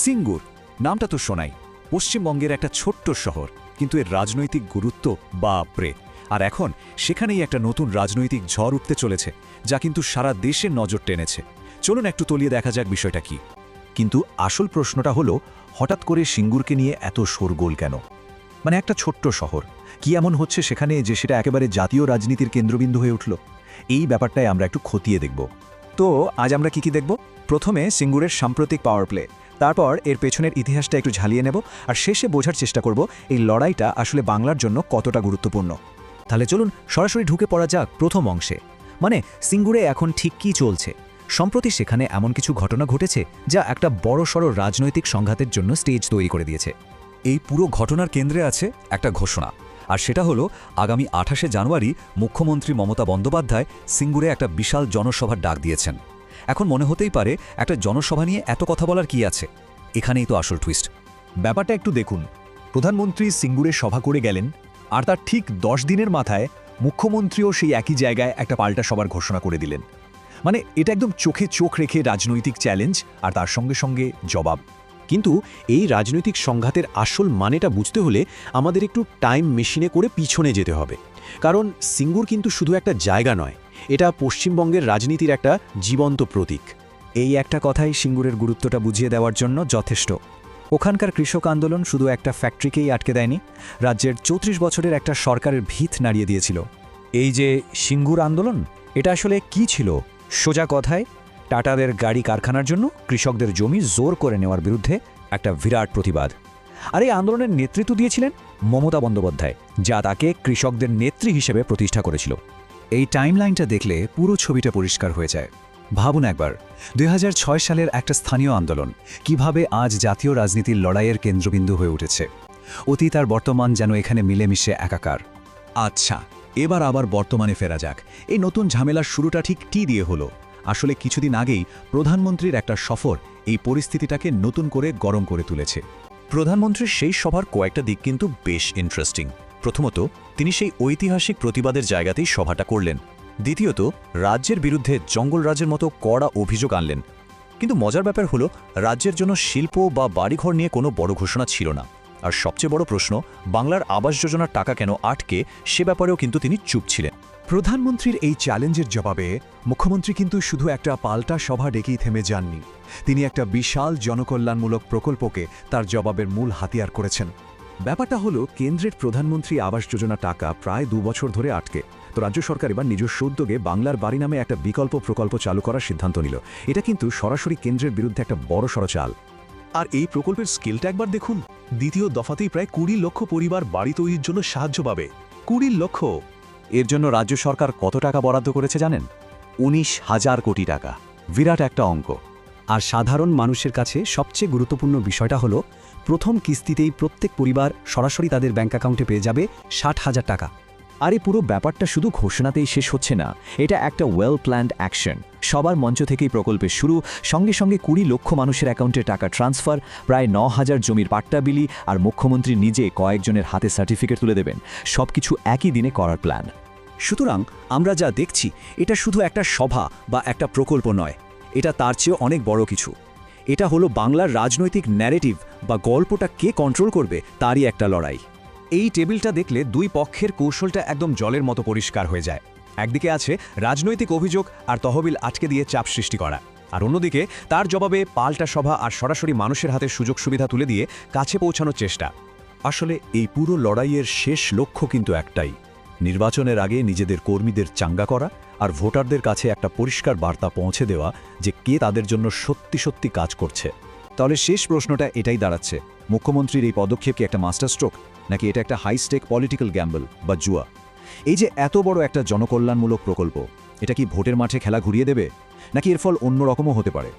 সিঙ্গুর নামটা তো শোনাই, পশ্চিমবঙ্গের একটা ছোট্ট শহর, কিন্তু এর রাজনৈতিক গুরুত্ব বাপরে। আর এখন সেখানেই একটা নতুন রাজনৈতিক ঝড় উঠতে চলেছে, যা কিন্তু সারা দেশের নজর টেনেছে। চলুন একটু তলিয়ে দেখা যাক বিষয়টা কি। কিন্তু আসল প্রশ্নটা হলো, হঠাৎ করে সিঙ্গুরকে নিয়ে এত শোরগোল কেন? মানে একটা ছোট্ট শহর, কি এমন হচ্ছে সেখানে যে সেটা একেবারে জাতীয় রাজনীতির কেন্দ্রবিন্দু হয়ে উঠল? এই ব্যাপারটাই আমরা একটু খতিয়ে দেখব। তো আজ আমরা কি দেখব? প্রথমে সিঙ্গুরের সাম্প্রতিক পাওয়ার প্লে, তারপর এর পেছনের ইতিহাসটা একটু ঝালিয়ে নেব, আর শেষে বোঝার চেষ্টা করব এই লড়াইটা আসলে বাংলার জন্য কতটা গুরুত্বপূর্ণ। তাহলে চলুন সরাসরি ঢুকে পড়া যাক প্রথম অংশে। মানে সিঙ্গুরে এখন ঠিক কী চলছে? সম্প্রতি সেখানে এমন কিছু ঘটনা ঘটেছে যা একটা বড়সড় রাজনৈতিক সংঘাতের জন্য স্টেজ তৈরি করে দিয়েছে। এই পুরো ঘটনার কেন্দ্রে আছে একটা ঘোষণা, আর সেটা হলো আগামী 28শে জানুয়ারি মুখ্যমন্ত্রী মমতা বন্দ্যোপাধ্যায় সিঙ্গুরে একটা বিশাল জনসভার ডাক দিয়েছেন। এখন মনে হতেই পারে একটা জনসভা নিয়ে এত কথা বলার কি আছে? এখানেই তো আসল টুইস্ট। ব্যাপারটা একটু দেখুন। প্রধানমন্ত্রী সিঙ্গুরে সভা করে গেলেন, আর তার ঠিক 10 দিনের মাথায় মুখ্যমন্ত্রীও সেই একই জায়গায় একটা পাল্টা সভার ঘোষণা করে দিলেন। মানে এটা একদম চোখে চোখ রেখে রাজনৈতিক চ্যালেঞ্জ, আর তার সঙ্গে সঙ্গে জবাব। কিন্তু এই রাজনৈতিক সংঘাতের আসল মানেটা বুঝতে হলে আমাদের একটু টাইম মেশিনে করে পিছনে যেতে হবে। কারণ সিঙ্গুর কিন্তু শুধু একটা জায়গা নয়, এটা পশ্চিমবঙ্গের রাজনীতির একটা জীবন্ত প্রতীক। এই একটা কথাই সিঙ্গুরের গুরুত্বটা বুঝিয়ে দেওয়ার জন্য যথেষ্ট। ওখানকার কৃষক আন্দোলন শুধু একটা ফ্যাক্টরিকেই আটকে দেয়নি, রাজ্যের 34 বছরের একটা সরকারের ভিত নাড়িয়ে দিয়েছিল। এই যে সিঙ্গুর আন্দোলন, এটা আসলে কি ছিল? সোজা কথায়, টাটাদের গাড়ি কারখানার জন্য কৃষকদের জমি জোর করে নেওয়ার বিরুদ্ধে একটা বিরাট প্রতিবাদ। আর এই আন্দোলনের নেতৃত্ব দিয়েছিলেন মমতা বন্দ্যোপাধ্যায়, যা তাকে কৃষকদের নেত্রী হিসেবে প্রতিষ্ঠা করেছিল। এই টাইমলাইনটা দেখলে পুরো ছবিটা পরিষ্কার হয়ে যায়। ভাবুন একবার, 2006 সালের একটা স্থানীয় আন্দোলন কিভাবে আজ জাতীয় রাজনীতির লড়াইয়ের কেন্দ্রবিন্দু হয়ে উঠেছে। অতীত আর বর্তমান যেন এখানে মিলেমিশে একাকার। আচ্ছা, এবার আবার বর্তমানে ফেরা যাক। এই নতুন ঝামেলার শুরুটা ঠিক কি দিয়ে হলো? আসলে কিছুদিন আগেই প্রধানমন্ত্রীর একটা সফর এই পরিস্থিতিটাকে নতুন করে গরম করে তুলেছে। প্রধানমন্ত্রীর সেই সভার কয়েকটা দিক কিন্তু বেশ ইন্টারেস্টিং। প্রথমত, তিনি সেই ঐতিহাসিক প্রতিবাদের জায়গাতেই সভাটা করলেন। দ্বিতীয়ত, রাজ্যের বিরুদ্ধে জঙ্গলরাজের মতো কড়া অভিযোগ আনলেন। কিন্তু মজার ব্যাপার হলো, রাজ্যের জন্য শিল্প বা বাড়িঘর নিয়ে কোনো বড় ঘোষণা ছিল না। আর সবচেয়ে বড় প্রশ্ন, বাংলার আবাস যোজনার টাকা কেন আটকে, সে ব্যাপারেও কিন্তু তিনি চুপ ছিলেন। প্রধানমন্ত্রীর এই চ্যালেঞ্জের জবাবে মুখ্যমন্ত্রী কিন্তু শুধু একটা পাল্টা সভা ডেকেই থেমে যাননি। তিনি একটা বিশাল জনকল্যাণমূলক প্রকল্পকে তার জবাবের মূল হাতিয়ার করেছেন। ব্যাপারটা হলো, কেন্দ্রের প্রধানমন্ত্রী আবাস যোজনা টাকা প্রায় 2 বছর ধরে আটকে, তো রাজ্য সরকার এবার নিজস্ব উদ্যোগে বাংলার বাড়ি নামে একটা বিকল্প প্রকল্প চালু করার সিদ্ধান্ত নিল। এটা কিন্তু সরাসরি কেন্দ্রের বিরুদ্ধে একটা বড়সড় চাল। আর এই প্রকল্পের স্কেলটা একবার দেখুন। দ্বিতীয় দফাতেই প্রায় 20 লক্ষ পরিবার বাড়ি তৈরির জন্য সাহায্য পাবে। 20 লক্ষ! এর জন্য রাজ্য সরকার কত টাকা বরাদ্দ করেছে জানেন? 19,000 কোটি টাকা। বিরাট একটা অঙ্ক। আর সাধারণ মানুষের কাছে সবচেয়ে গুরুত্বপূর্ণ বিষয়টা হলো, প্রথম কিস্তিতেই প্রত্যেক পরিবার সরাসরি তাদের ব্যাংক অ্যাকাউন্টে পেয়ে যাবে 60,000 টাকা। আর এই পুরো ব্যাপারটা শুধু ঘোষণাতেই শেষ হচ্ছে না, এটা একটা ওয়েল প্ল্যান্ড অ্যাকশন। সবার মঞ্চ থেকেই প্রকল্পের শুরু, সঙ্গে সঙ্গে 20 লক্ষ মানুষের অ্যাকাউন্টে টাকা ট্রান্সফার, প্রায় 9,000 জমির পাট্টা বিলি, আর মুখ্যমন্ত্রী নিজে কয়েকজনের হাতে সার্টিফিকেট তুলে দেবেন। সবকিছু একই দিনে করার প্ল্যান। সুতরাং আমরা যা দেখছি, এটা শুধু একটা সভা বা একটা প্রকল্প নয়, এটা তার চেয়েও অনেক বড় কিছু। এটা হলো বাংলার রাজনৈতিক ন্যারেটিভ বা গল্পটা কে কন্ট্রোল করবে তারই একটা লড়াই। এই টেবিলটা দেখলে দুই পক্ষের কৌশলটা একদম জলের মতো পরিষ্কার হয়ে যায়। একদিকে আছে রাজনৈতিক অভিযোগ আর তহবিল আটকে দিয়ে চাপ সৃষ্টি করা, আর অন্যদিকে তার জবাবে পাল্টা সভা আর সরাসরি মানুষের হাতে সুযোগ সুবিধা তুলে দিয়ে কাছে পৌঁছানোর চেষ্টা। আসলে এই পুরো লড়াইয়ের শেষ লক্ষ্য কিন্তু একটাই, নির্বাচনের আগে নিজেদের কর্মীদের চাঙ্গা করা আর ভোটারদের কাছে একটা পরিষ্কার বার্তা পৌঁছে দেওয়া যে কে তাদের জন্য সত্যি সত্যি কাজ করছে। তাহলে শেষ প্রশ্নটা এটাই দাঁড়াচ্ছে, মুখ্যমন্ত্রীর এই পদক্ষেপ কি একটা মাস্টার স্ট্রোক, নাকি এটা একটা হাই স্টেক পলিটিক্যাল গ্যাম্বল বা জুয়া? এই যে এত বড় একটা জনকল্যাণমূলক প্রকল্প, এটা কি ভোটের মাঠে খেলা ঘুরিয়ে দেবে, নাকি এর ফল অন্য রকমও হতে পারে?